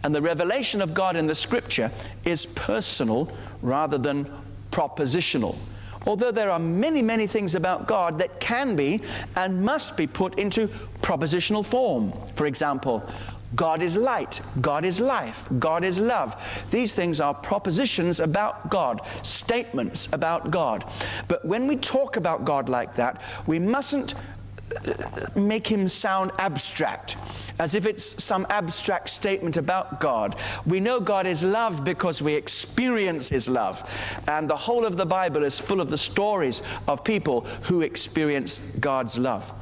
And the revelation of God in the Scripture is personal rather than propositional. Although there are many, many things about God that can be and must be put into propositional form. For example, God is light, God is life, God is love. These things are propositions about God, statements about God. But when we talk about God like that, we mustn't make him sound abstract, as if it's some abstract statement about God. We know God is love because we experience his love. And the whole of the Bible is full of the stories of people who experience God's love.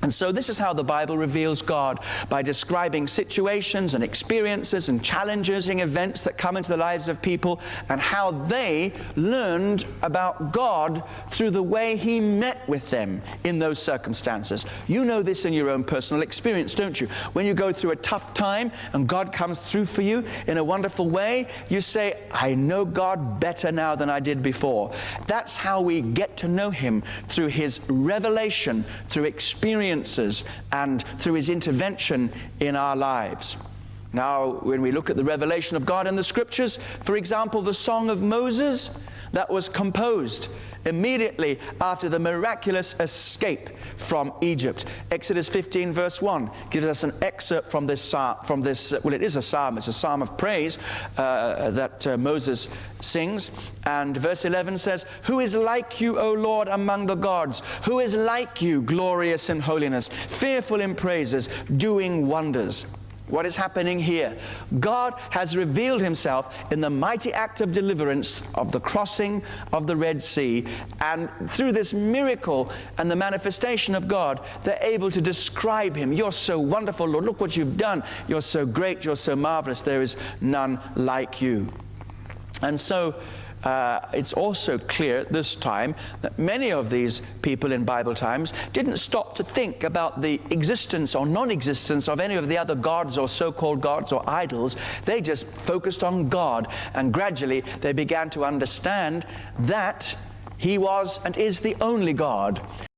And so this is how the Bible reveals God, by describing situations and experiences and challenges and events that come into the lives of people, and how they learned about God through the way he met with them in those circumstances. You know this in your own personal experience, don't you? When you go through a tough time and God comes through for you in a wonderful way, you say, I know God better now than I did before. That's how we get to know him, through his revelation, through experience, and through his intervention in our lives. Now, when we look at the revelation of God in the Scriptures, for example, the Song of Moses, that was composed immediately after the miraculous escape from Egypt. Exodus 15 verse 1 gives us an excerpt from this psalm, well, it is a psalm, it's a psalm of praise that Moses sings. And verse 11 says, who is like you, O Lord, among the gods? Who is like you, glorious in holiness, fearful in praises, doing wonders? What is happening here? God has revealed himself in the mighty act of deliverance of the crossing of the Red Sea. And through this miracle and the manifestation of God, they're able to describe him. You're so wonderful, Lord. Look what you've done. You're so great. You're so marvelous. There is none like you. And so it's also clear at this time that many of these people in Bible times didn't stop to think about the existence or non-existence of any of the other gods or so-called gods or idols. They just focused on God, and gradually they began to understand that he was and is the only God.